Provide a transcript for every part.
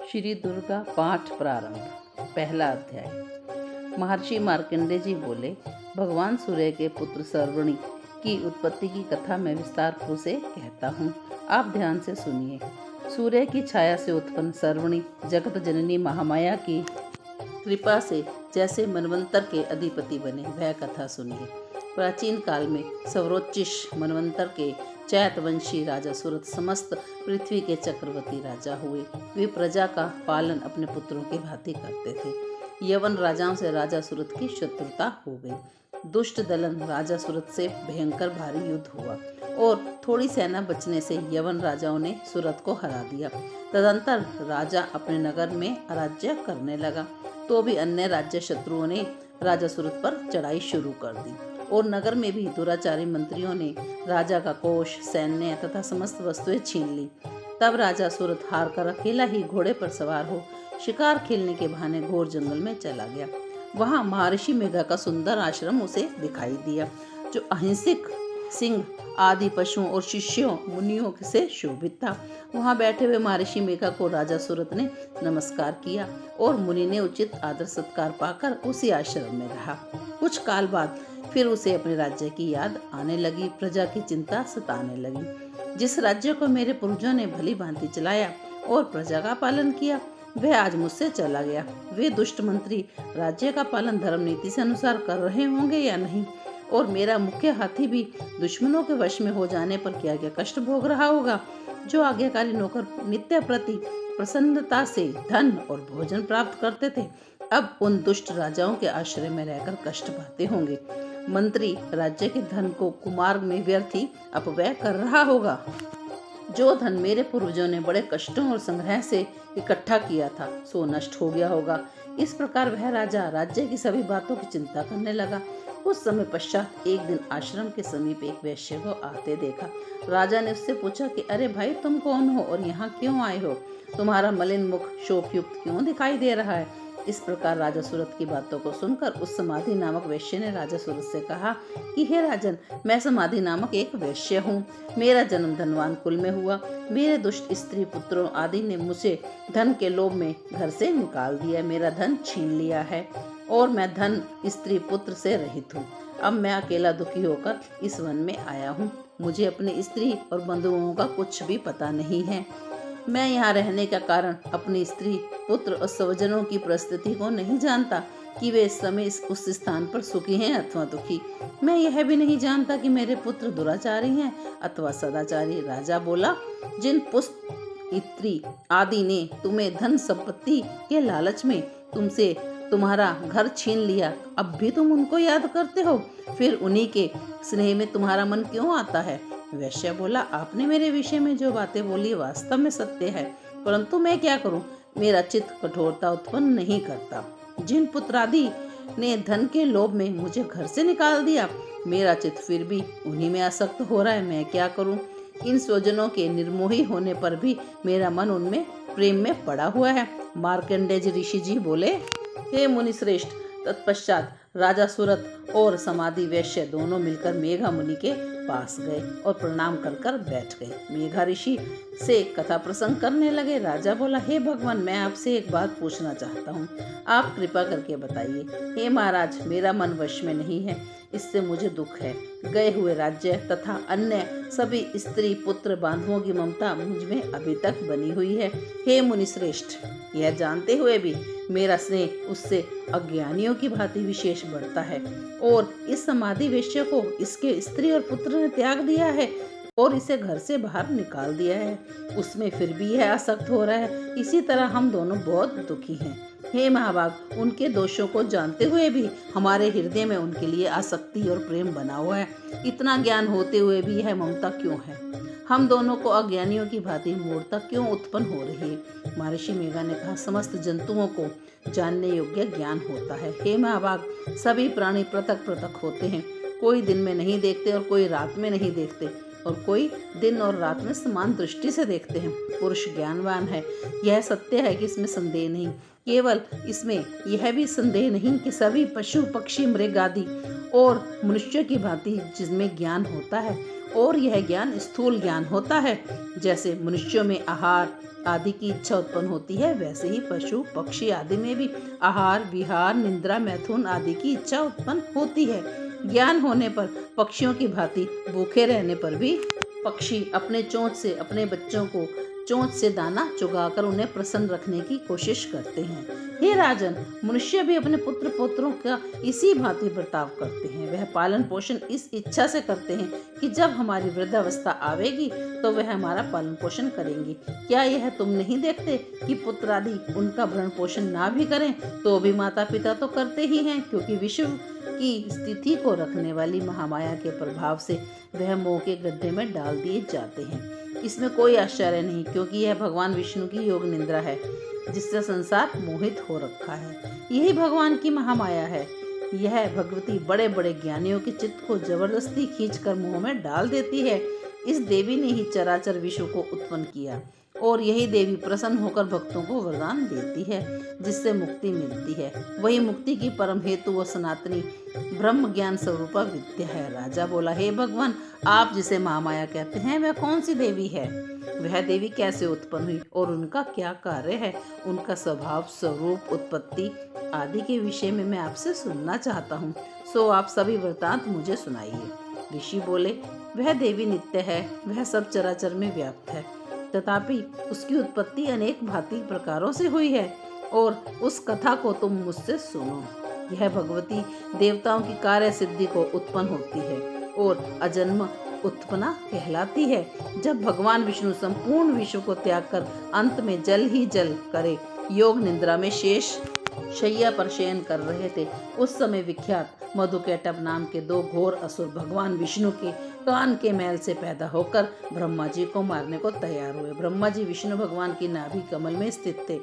श्री दुर्गा पाठ प्रारंभ। पहला अध्याय। महर्षि मार्कंडेय जी बोले, भगवान सूर्य के पुत्र सर्वणी की उत्पत्ति की कथा मैं विस्तार से कहता हूँ, आप ध्यान से सुनिए। सूर्य की छाया से उत्पन्न सर्वणी जगत जननी महामाया की कृपा से जैसे मनवंतर के अधिपति बने, वह कथा सुनिए। प्राचीन काल में सवरोच्चिष मनवंतर के चैतवंशी राजा सूरत समस्त पृथ्वी के चक्रवर्ती राजा हुए। वे प्रजा का पालन अपने पुत्रों के भांति करते थे। यवन राजाओं से राजा सूरत की शत्रुता हो गई। दुष्ट दलन राजा सूरत से भयंकर भारी युद्ध हुआ और थोड़ी सेना बचने से यवन राजाओं ने सूरत को हरा दिया। तदंतर राजा अपने नगर में अराज्य करने लगा, तो भी अन्य राज्य शत्रुओं ने राजा सूरत पर चढ़ाई शुरू कर दी और नगर में भी दुराचारी मंत्रियों ने राजा का कोष, सैन्य तथा समस्त वस्तुएं छीन ली। तब राजा सूरत हार कर अकेला ही घोड़े पर सवार हो शिकार खेलने के बहाने घोर जंगल में चला गया। वहां महर्षि मेघा का सुंदर आश्रम उसे दिखाई दिया, जो अहिंसक सिंह आदि पशुओं और शिष्यों मुनियों से शोभित था। वहां बैठे हुए महर्षि मेघा को राजा सूरत ने नमस्कार किया और मुनि ने उचित आदर सत्कार पाकर उसी आश्रम में रहा। कुछ काल बाद फिर उसे अपने राज्य की याद आने लगी, प्रजा की चिंता सताने लगी। जिस राज्य को मेरे पूर्वजों ने भली भांति चलाया और प्रजा का पालन किया, वह आज मुझसे चला गया। वे दुष्ट मंत्री राज्य का पालन धर्म नीति से अनुसार कर रहे होंगे या नहीं, और मेरा मुख्य हाथी भी दुश्मनों के वश में हो जाने पर क्या क्या कष्ट भोग रहा होगा। जो आज्ञाकारी नौकर नित्य प्रति प्रसन्नता से धन और भोजन प्राप्त करते थे, अब उन दुष्ट राजाओं के आश्रय में रहकर कष्ट पाते होंगे। मंत्री राज्य के धन को कुमार्ग में व्यर्थ ही अपव्यय कर रहा होगा। जो धन मेरे पूर्वजों ने बड़े कष्टों और संग्रह से इकट्ठा किया था, सो नष्ट हो गया होगा। इस प्रकार वह राजा राज्य की सभी बातों की चिंता करने लगा। कुछ समय पश्चात एक दिन आश्रम के समीप एक वैश्य को आते देखा। राजा ने उससे पूछा कि अरे भाई, तुम कौन हो और यहाँ क्यों आए हो? तुम्हारा मलिन मुख शोकयुक्त क्यों दिखाई दे रहा है? इस प्रकार राजा सूरत की बातों को सुनकर उस समाधि नामक वैश्य ने राजा सूरत से कहा कि हे राजन, मैं समाधि नामक एक वैश्य हूँ। मेरा जन्म धनवान कुल में हुआ। मेरे दुष्ट स्त्री पुत्रों आदि ने मुझे धन के लोभ में घर से निकाल दिया, मेरा धन छीन लिया है और मैं धन स्त्री पुत्र से रहित हूँ। अब मैं अकेला दुखी होकर इस वन में आया हूँ। मुझे अपनी स्त्री और बंधुओं का कुछ भी पता नहीं है। मैं यहाँ रहने का कारण अपनी स्त्री, पुत्र और स्वजनों की परिस्थिति को नहीं जानता कि वे इस समय उस स्थान पर सुखी हैं अथवा दुखी। मैं यह भी नहीं जानता कि मेरे पुत्र दुराचारी हैं अथवा सदाचारी। राजा बोला, जिन पुत्र स्त्री आदि ने तुम्हें धन संपत्ति के लालच में तुमसे तुम्हारा घर छीन लिया, अब भी तुम उनको याद करते हो? फिर उन्हीं के स्नेह में तुम्हारा मन क्यों आता है? वैश्य बोला, आपने मेरे विषय में जो बातें बोली वास्तव में सत्य है, परंतु मैं क्या करूं? मेरा चित्त कठोरता उत्पन्न नहीं करता। जिन पुत्रादि ने धन के लोभ में मुझे घर से निकाल दिया, मेरा चित्त फिर भी उन्हीं में आसक्त हो रहा है। मैं क्या करूं? इन स्वजनों के निर्मोही होने पर भी मेरा मन उनमें प्रेम में पड़ा हुआ है। मार्कंडेय ऋषि जी बोले, हे मुनि श्रेष्ठ। तत्पश्चात राजा सूरत और समाधि वैश्य दोनों मिलकर मेघा मुनि के पास गए और प्रणाम कर बैठ गए। मेघा ऋषि से कथा प्रसंग करने लगे। राजा बोला, हे भगवान, मैं आपसे एक बात पूछना चाहता हूँ, आप कृपा करके बताइए। हे महाराज, मेरा मन वश में नहीं है, इससे मुझे दुख है। गए हुए राज्य तथा अन्य सभी स्त्री पुत्र बांधवों की ममता मुझ में अभी तक बनी हुई है। हे मुनि श्रेष्ठ, यह जानते हुए भी मेरा स्नेह उससे अज्ञानियों की भांति विशेष बढ़ता है और इस समाधि वैश्य को इसके स्त्री और पुत्र ने त्याग दिया है और इसे घर से बाहर निकाल दिया है। उसमें फिर भी यह आसक्त हो रहा है। इसी तरह हम दोनों बहुत दुखी हैं। हे महाभाग, उनके दोषों को जानते हुए भी हमारे हृदय में उनके लिए आसक्ति और प्रेम बना हुआ है। इतना ज्ञान होते हुए भी यह ममता क्यों है? हम दोनों को अज्ञानियों की भांति मूढ़ता क्यों उत्पन्न हो रही है? महर्षि मेघा ने कहा, समस्त जंतुओं को जानने योग्य ज्ञान होता है। हे महाभाग, सभी प्राणी पृथक पृथक होते हैं। कोई दिन में नहीं देखते और कोई रात में नहीं देखते और कोई दिन और रात में समान दृष्टि से देखते हैं। पुरुष ज्ञानवान है, यह सत्य है कि इसमें संदेह नहीं। केवल इसमें यह भी संदेह नहीं कि सभी पशु पक्षी मृग आदि और मनुष्य की भांति जिसमें ज्ञान होता है, और यह ज्ञान स्थूल ज्ञान होता है। जैसे मनुष्यों में आहार आदि की इच्छा उत्पन्न होती है, वैसे ही पशु पक्षी आदि में भी आहार विहार निद्रा मैथुन आदि की इच्छा उत्पन्न होती है। ज्ञान होने पर पक्षियों की भांति भूखे रहने पर भी पक्षी अपने चोंच से अपने बच्चों को चोंच से दाना चुगाकर उन्हें प्रसन्न रखने की कोशिश करते हैं। हे राजन, मनुष्य भी अपने पुत्र पौत्रों का इसी भांति बर्ताव करते हैं। वह पालन पोषण इस इच्छा से करते हैं कि जब हमारी वृद्धावस्था आवेगी तो वह हमारा पालन पोषण करेंगे। क्या यह तुम नहीं देखते कि पुत्र आदि उनका भरण पोषण ना भी करें तो भी माता पिता तो करते ही हैं, क्योंकि विश्व की स्थिति को रखने वाली महामाया के प्रभाव से वह मोह के गड्ढे में डाल दिए जाते हैं। इसमें कोई आश्चर्य नहीं, क्योंकि यह भगवान विष्णु की योग निद्रा है जिससे संसार मोहित हो रखा है। यही भगवान की महामाया है। यह भगवती बड़े बड़े ज्ञानियों के चित्त को जबरदस्ती खींचकर मोह में डाल देती है। इस देवी ने ही चराचर विश्व को उत्पन्न किया और यही देवी प्रसन्न होकर भक्तों को वरदान देती है जिससे मुक्ति मिलती है। वही मुक्ति की परम हेतु व सनातनी ब्रह्म ज्ञान स्वरूपा विद्या है। राजा बोला, हे भगवान, आप जिसे महामाया कहते हैं वह कौन सी देवी है? वह देवी कैसे उत्पन्न हुई और उनका क्या कार्य है? उनका स्वभाव स्वरूप उत्पत्ति आदि के विषय में मैं आपसे सुनना चाहता हूँ। सो आप सभी वृतांत मुझे सुनाइए। ऋषि बोले, वह देवी नित्य है, वह सब चराचर में व्याप्त है, तथापि उसकी उत्पत्ति अनेक भांति प्रकारों से हुई है और उस कथा को तुम मुझसे सुनो। यह भगवती देवताओं की कार्य सिद्धि को उत्पन्न होती है और अजन्म उत्पन्ना कहलाती है। जब भगवान विष्णु संपूर्ण विश्व को त्याग कर अंत में जल ही जल करे योग निद्रा में शेष शैया पर शयन कर रहे थे, उस समय विख्यात मधुकैटभ नाम के दो घोर असुर भगवान विष्णु के कान के मैल से पैदा होकर ब्रह्मा जी को मारने को तैयार हुए। ब्रह्मा जी विष्णु भगवान की नाभि कमल में स्थित थे।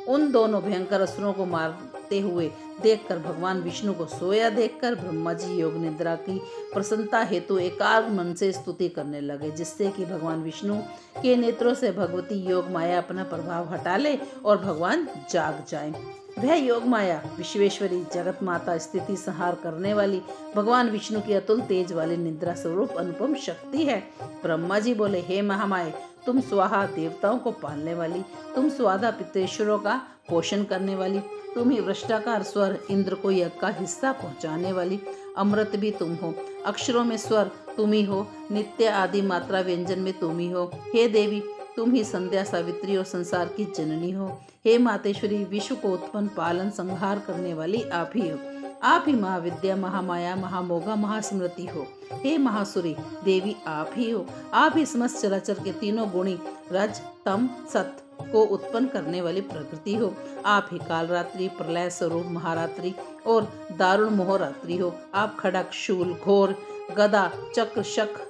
उन दोनों भयंकर असुरों को मारते हुए देखकर भगवान विष्णु को सोया देखकर ब्रह्मा जी योग निद्रा की प्रसन्नता हेतु एकाग्र मन से स्तुति करने लगे, जिससे कि भगवान विष्णु के नेत्रों से भगवती योग माया अपना प्रभाव हटा ले और भगवान जाग जाए। वह योग माया विश्वेश्वरी जगत माता स्थिति संहार करने वाली भगवान विष्णु की अतुल तेज वाली निद्रा स्वरूप अनुपम शक्ति है। ब्रह्मा जी बोले, हे महामाये, तुम स्वाहा देवताओं को पालने वाली, तुम स्वाधा पितृश्वरों का पोषण करने वाली, तुम ही वृष्टाकार स्वर इंद्र को यज्ञ का हिस्सा पहुंचाने वाली, अमृत भी तुम हो, अक्षरों में स्वर तुम ही हो, नित्य आदि मात्रा व्यंजन में तुम ही हो। हे देवी, तुम ही संध्या सावित्री और संसार की जननी हो। हे मातेश्वरी, विश्व को उत्पन्न पालन संहार करने वाली आप ही हो। आप ही महाविद्या महामाया महामोगा महास्मृति हो। हे महासुरी देवी, आप ही हो। आप ही समस्त चराचर के तीनों गुणी रज तम सत को उत्पन्न करने वाली प्रकृति हो। आप ही कालरात्रि प्रलय स्वरूप महारात्रि और दारुण मोहरात्रि हो। आप खड़क शूल घोर गदा चक्र शक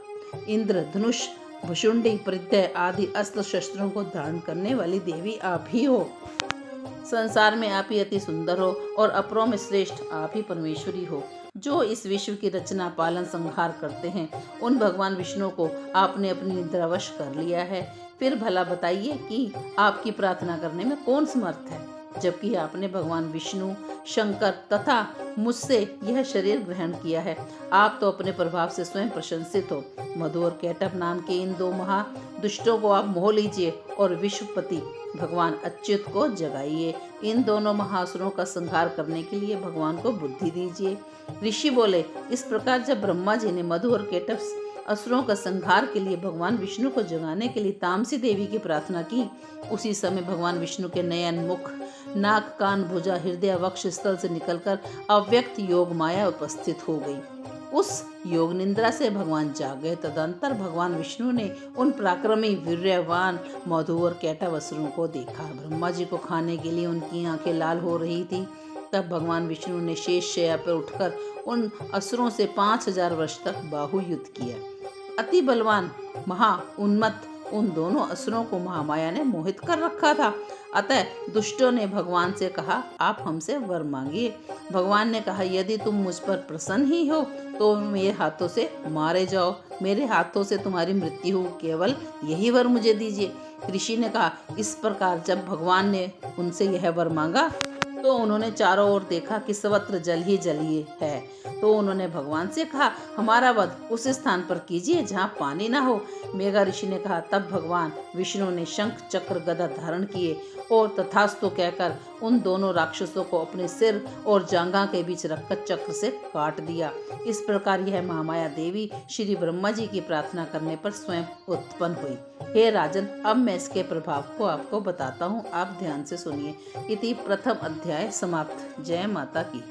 इंद्र धनुष भुषुंडी परिधय आदि अस्त्र शस्त्रों को धारण करने वाली देवी आप ही हो। संसार में आप ही अति सुंदर हो और अपरों में श्रेष्ठ आप ही परमेश्वरी हो। जो इस विश्व की रचना पालन संहार करते हैं, उन भगवान विष्णु को आपने अपनी निद्रावश कर लिया है। फिर भला बताइए कि आपकी प्रार्थना करने में कौन समर्थ है, जबकि आपने भगवान विष्णु शंकर तथा मुझसे यह शरीर ग्रहण किया है। आप तो अपने प्रभाव से स्वयं प्रशंसित हो। मधु और कैटभ नाम के इन दो महादुष्टों को आप मोह लीजिए और विश्वपति भगवान अच्युत को जगाइए। इन दोनों महासुरों का संहार करने के लिए भगवान को बुद्धि दीजिए। ऋषि बोले, इस प्रकार जब ब्रह्मा जी ने मधु और कैटभ असुरों का संहार के लिए भगवान विष्णु को जगाने के लिए तामसी देवी की प्रार्थना की, उसी समय भगवान विष्णु के नयन मुख नाक कान भुजा हृदय वक्ष स्थल से निकलकर अव्यक्त योग माया उपस्थित हो गई। उस योग निद्रा से भगवान जाग गए। तदंतर भगवान विष्णु ने उन पराक्रमी वीर्यवान मधु और कैटभ असुरों को देखा। ब्रह्मा जी को खाने के लिए उनकी आंखें लाल हो रही थी। तब भगवान विष्णु ने शेष शैया पर उठकर उन असुरों से 5000 वर्ष तक बाहु युद्ध किया। अति बलवान महा उन्मत्त उन दोनों असुरों को महामाया ने मोहित कर रखा था। अतः दुष्टों ने भगवान से कहा, आप हमसे वर मांगिए। भगवान ने कहा, यदि तुम मुझ पर प्रसन्न ही हो तो मेरे हाथों से मारे जाओ। मेरे हाथों से तुम्हारी मृत्यु हो, केवल यही वर मुझे दीजिए। ऋषि ने कहा, इस प्रकार जब भगवान ने उनसे यह वर मांगा तो उन्होंने चारों ओर देखा कि सर्वत्र जल ही जल ही है। तो उन्होंने भगवान से कहा, हमारा वध उस स्थान पर कीजिए जहाँ पानी ना हो। मेघा ऋषि ने कहा। तब भगवान विष्णु ने शंख चक्र गदा धारण किए और तथास्तु कहकर उन दोनों राक्षसों को अपने सिर और जांघा के बीच रखकर चक्र से काट दिया। इस प्रकार यह महामाया देवी श्री ब्रह्मा जी की प्रार्थना करने पर स्वयं उत्पन्न हुई। हे राजन, अब मैं इसके प्रभाव को आपको बताता हूँ, आप ध्यान से सुनिए। इति प्रथम अध्याय समाप्त। जय माता की।